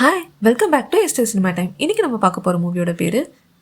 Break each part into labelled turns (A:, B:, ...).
A: Hi, welcome back to ST cinema time. இன்னைக்கு நம்ம பார்க்க போகிற மூவியோட பேர்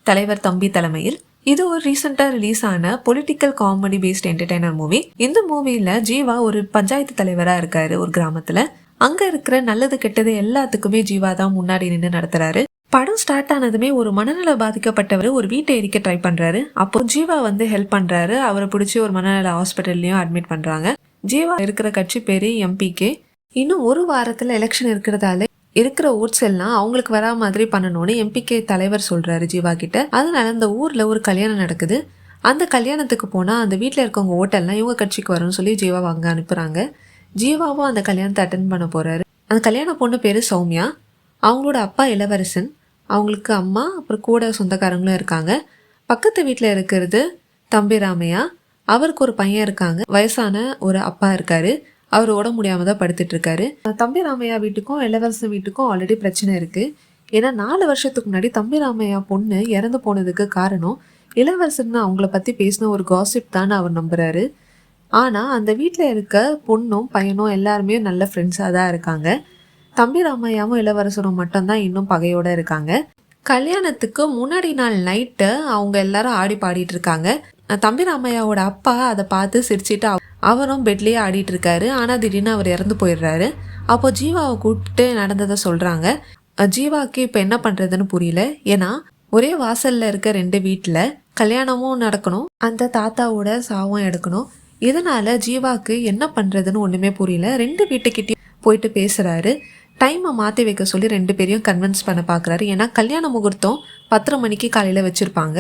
A: தலைவர் தம்பி தலைமையில். இது ஒரு ரீசெண்டாக ரிலீஸ் ஆன political comedy based entertainer movie. இந்த மூவியில் ஜீவா ஒரு பஞ்சாயத்து தலைவராக இருக்காரு ஒரு கிராமத்தில். அங்கே இருக்கிற நல்லது கெட்டது எல்லாத்துக்குமே ஜீவா தான் முன்னாடி நின்று நடத்துறாரு. படம் ஸ்டார்ட் ஆனதுமே ஒரு மனநல பாதிக்கப்பட்டவர் ஒரு வீட்டை எரிக்க ட்ரை பண்றாரு. அப்போ ஜீவா வந்து ஹெல்ப் பண்றாரு. அவரை பிடிச்சி ஒரு மனநல ஹாஸ்பிட்டல்லையும் அட்மிட் பண்றாங்க. ஜீவா இருக்கிற கட்சி பேரு எம்பிகே. இன்னும் ஒரு வாரத்தில் எலெக்ஷன் இருக்கிறதால இருக்கிற ஓட்ஸ் எல்லாம் அவங்களுக்கு வரா மாதிரி பண்ணணும்னு எம்பிகே தலைவர் சொல்றாரு ஜீவா கிட்ட. அதனால அந்த ஊர்ல ஒரு கல்யாணம் நடக்குது. அந்த கல்யாணத்துக்கு போனா அந்த வீட்டில் இருக்கவங்க ஓட்டெல்லாம் இவங்க கட்சிக்கு வரும்னு சொல்லி ஜீவாவை அங்கே அனுப்புறாங்க. ஜீவாவும் அந்த கல்யாணத்தை அட்டன் பண்ண போறாரு. அந்த கல்யாண பொண்ணு பேரு சௌமியா. அவங்களோட அப்பா இளவரசன், அவங்களுக்கு அம்மா அப்புறம் கூட சொந்தக்காரங்களும் இருக்காங்க. பக்கத்து வீட்டில் இருக்கிறது தம்பி ராமையா. அவருக்கு ஒரு பையன் இருக்காங்க. வயசான ஒரு அப்பா இருக்காரு. அவர் உடம்பு முடியாம தான் படுத்துட்டு இருக்காரு. தம்பி ராமையா வீட்டுக்கும் இளவரசன் வீட்டுக்கும் ஆல்ரெடி பிரச்சனை இருக்கு. ஏன்னா 4 வருஷத்துக்கு முன்னாடி தம்பி ராமையா பொண்ணு இறந்து போனதுக்கு காரணம் இளவரசன் அவங்கள பத்தி பேசின ஒரு காசிப் தான் அவர் நம்புறாரு. ஆனா அந்த வீட்டில் இருக்க பொண்ணும் பையனும் எல்லாருமே நல்ல ஃப்ரெண்ட்ஸாக தான் இருக்காங்க. தம்பி ராமையாவும் இளவரசனும் மட்டும்தான் இன்னும் பகையோட இருக்காங்க. கல்யாணத்துக்கு முன்னாடி நாள் நைட்டு அவங்க எல்லாரும் ஆடி பாடிட்டு இருக்காங்க. தம்பி ராமையாவோட அப்பா அதை பார்த்து சிரிச்சுட்டு அவரும் பெட்லேயே ஆடிட்டு இருக்காரு. ஆனால் திடீர்னு அவர் இறந்து போயிடுறாரு. அப்போ ஜீவாவை கூப்பிட்டு நடந்ததை சொல்கிறாங்க. ஜீவாவுக்கு இப்போ என்ன பண்ணுறதுன்னு புரியல. ஏன்னா ஒரே வாசலில் இருக்க 2 வீட்டில் கல்யாணமும் நடக்கணும், அந்த தாத்தாவோட சாவும் எடுக்கணும். இதனால ஜீவாவுக்கு என்ன பண்ணுறதுன்னு ஒன்றுமே புரியல. 2 வீட்டுக்கிட்டே போயிட்டு பேசுகிறாரு. டைமை மாற்றி வைக்க சொல்லி 2 பேரையும் கன்வின்ஸ் பண்ண பார்க்குறாரு. ஏன்னா கல்யாண முகூர்த்தம் 10:30 மணிக்கு காலையில் வச்சுருப்பாங்க.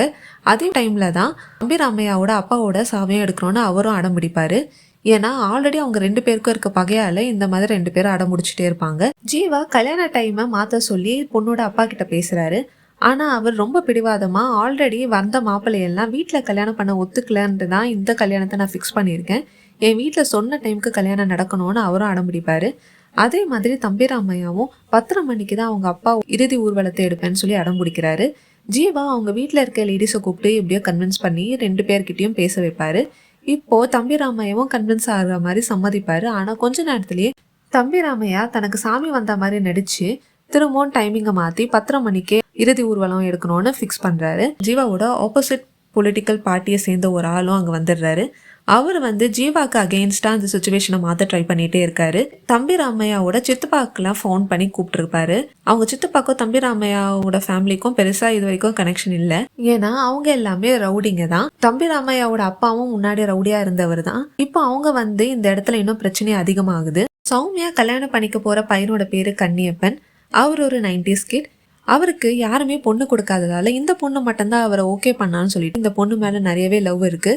A: அதே டைமில் தான் தம்பி ராமையாவோட அப்பாவோட சாவையும் எடுக்கணும்னு அவரும் அடம் பிடிப்பார். ஏன்னா ஆல்ரெடி அவங்க 2 பேருக்கும் இருக்க பகையால் இந்த மாதிரி 2 பேரும் அடம் முடிச்சுட்டே இருப்பாங்க. ஜீவா கல்யாண டைமை மாற்ற சொல்லி பொண்ணோட அப்பா கிட்ட பேசுகிறாரு. ஆனால் அவர் ரொம்ப பிடிவாதமாக ஆல்ரெடி வந்த மாப்பிள்ளையெல்லாம் வீட்டில் கல்யாணம் பண்ண ஒத்துக்கலன்ட்டு தான் இந்த கல்யாணத்தை நான் ஃபிக்ஸ் பண்ணியிருக்கேன், என் வீட்டில் சொன்ன டைமுக்கு கல்யாணம் நடக்கணும்னு அவரும் அடம் பிடிப்பார். அதே மாதிரி தம்பி ராமையாவும் 10:30 மணிக்கு தான் அவங்க அப்பா இறுதி ஊர்வலத்தை எடுப்பேன்னு சொல்லி அடம் பிடிக்கிறாரு. ஜீவா அவங்க வீட்டில் இருக்க லேடிஸை கூப்பிட்டு எப்படியோ கன்வின்ஸ் பண்ணி 2 பேர்கிட்டையும் பேச வைப்பாரு. இப்போ தம்பி ராமையாவும் கன்வின்ஸ் ஆகிற மாதிரி சம்மதிப்பாரு. ஆனால் கொஞ்ச நேரத்திலேயே தம்பி ராமையா தனக்கு சாமி வந்த மாதிரி நடிச்சு திரும்பவும் டைமிங்கை மாற்றி 10:30 மணிக்கே இறுதி ஊர்வலம் எடுக்கணும்னு ஃபிக்ஸ் பண்ணுறாரு. ஜீவாவோட ஆப்போசிட் பொலிட்டிக்கல் பார்ட்டியை சேர்ந்த ஒரு ஆளும் அங்கே வந்துடுறாரு. அவர் வந்து ஜீவாக்கு அகெயின்ஸ்டா அந்த சுச்சுவேஷனை மாற்ற ட்ரை பண்ணிட்டே இருக்காரு. தம்பி ராமையாவோட சித்தப்பாக்கெல்லாம் ஃபோன் பண்ணி கூப்பிட்டுருப்பாரு. அவங்க சித்தப்பாக்கும் தம்பி ராமையாவோட ஃபேமிலிக்கும் பெருசா இது வரைக்கும் கனெக்ஷன் இல்லை. ஏன்னா அவங்க எல்லாமே ரவுடிங்க தான். தம்பி ராமையாவோட அப்பாவும் முன்னாடி ரவுடியா இருந்தவர் தான். இப்போ அவங்க வந்து இந்த இடத்துல இன்னும் பிரச்சனை அதிகமாகுது. சௌமியா கல்யாணம் பண்ணிக்க போற பையனோட பேரு கன்னியப்பன். அவர் ஒரு 90s கிட். அவருக்கு யாருமே பொண்ணு கொடுக்காததால இந்த பொண்ணு மட்டும்தான் அவரை ஓகே பண்ணான்னு சொல்லிட்டு இந்த பொண்ணு மேல நிறையவே லவ் இருக்கு.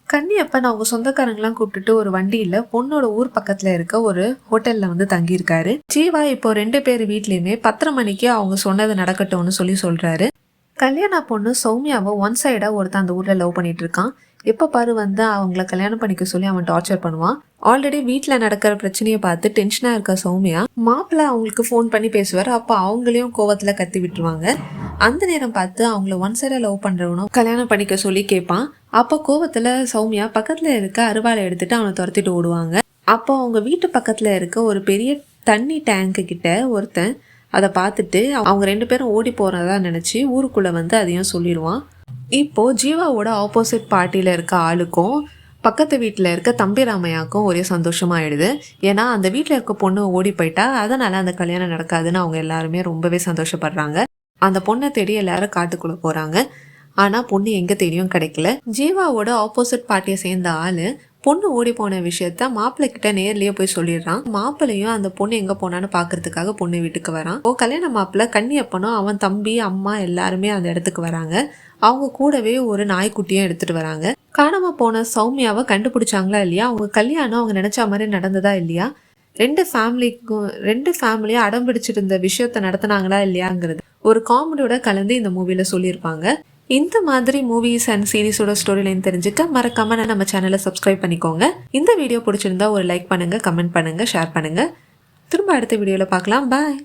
A: கன்னியப்பன் அவங்க சொந்தக்காரங்களாம் கூப்பிட்டுட்டு ஒரு வண்டியில் பொண்ணோட ஊர் பக்கத்தில் இருக்க ஒரு ஹோட்டலில் வந்து தங்கியிருக்காரு. ஜீவா இப்போ 2 பேர் வீட்லேயுமே 10:30 மணிக்கு அவங்க சொன்னது நடக்கட்டும்னு சொல்கிறாரு. கல்யாண பொண்ணு சௌமியாவை ஒன் சைடாக ஒருத்தன் அந்த ஊரில் லவ் பண்ணிட்டு இருக்கான். எப்போ பாரு வந்து அவங்கள கல்யாணம் பண்ணிக்க சொல்லி அவன் டார்ச்சர் பண்ணுவான். ஆல்ரெடி வீட்டில் நடக்கிற பிரச்சனையை பார்த்து டென்ஷனாக இருக்க சௌமியா மாப்பிள்ளை அவங்களுக்கு ஃபோன் பண்ணி பேசுவார். அப்போ அவங்களையும் கோவத்தில் கத்தி விட்டுருவாங்க. அந்த நேரம் பார்த்து அவங்கள ஒன் சைடாக லவ் பண்ணுறவனும் கல்யாணம் பண்ணிக்க சொல்லி கேட்பான். அப்போ கோவத்தில் சௌமியா பக்கத்தில் இருக்க அருவாளை எடுத்துட்டு அவனை துரத்திட்டு ஓடுவாங்க. அப்போ அவங்க வீட்டு பக்கத்தில் இருக்க ஒரு பெரிய தண்ணி டேங்க்கு கிட்ட ஒருத்தன் அதை பார்த்துட்டு அவங்க 2 பேரும் ஓடி போகிறதா நினச்சி ஊருக்குள்ளே வந்து அதையும் சொல்லிடுவான். இப்போது ஜீவாவோட ஆப்போசிட் பார்ட்டியில் இருக்க ஆளுக்கும் பக்கத்து வீட்டில் இருக்க தம்பி ராமையாவுக்கும் ஒரே சந்தோஷமாயிடுது. ஏன்னா அந்த வீட்டில் இருக்க பொண்ணு ஓடி போயிட்டா, அதனால் அந்த கல்யாணம் நடக்காதுன்னு அவங்க எல்லாருமே ரொம்பவே சந்தோஷப்படுறாங்க. அந்த பொண்ணை தேடி எல்லாரும் காட்டுக்குள்ளே போகிறாங்க. ஆனால் பொண்ணு எங்கே தேடியும் கிடைக்கல. ஜீவாவோட ஆப்போசிட் பார்ட்டியை சேர்ந்த ஆள் பொண்ணு ஓடி போன விஷயத்த மாப்பிள்ளை கிட்ட நேர்லயே போய் சொல்லிடுறான். மாப்பிள்ளையும் அந்த பொண்ணு எங்க போனான்னு பாக்குறதுக்காக பொண்ணு வீட்டுக்கு வரான். கல்யாண மாப்பிள்ளை கன்னியப்பனும் அவன் தம்பி அம்மா எல்லாருமே அந்த இடத்துக்கு வராங்க. அவங்க கூடவே ஒரு நாய்க்குட்டியும் எடுத்துட்டு வராங்க. காணாம போன சௌமியாவை கண்டுபிடிச்சாங்களா இல்லையா, அவங்க கல்யாணம் அவங்க நினைச்ச மாதிரி நடந்ததா இல்லையா, 2 ஃபேமிலியும் அடம் பிடிச்சிட்டு இருந்த விஷயத்த நடத்தினாங்களா இல்லையாங்கிறது ஒரு காமெடியோட கலந்து இந்த மூவில சொல்லியிருப்பாங்க. இந்த மாதிரி மூவிஸ் அண்ட் சீரிஸோட ஸ்டோரி லைன் தெரிஞ்சுக்க மறக்காம நம்ம சேனலை சப்ஸ்கிரைப் பண்ணிக்கோங்க. இந்த வீடியோ பிடிச்சிருந்தா ஒரு லைக் பண்ணுங்க, கமெண்ட் பண்ணுங்க, ஷேர் பண்ணுங்க. திரும்ப அடுத்த வீடியோல பார்க்கலாம். பாய்.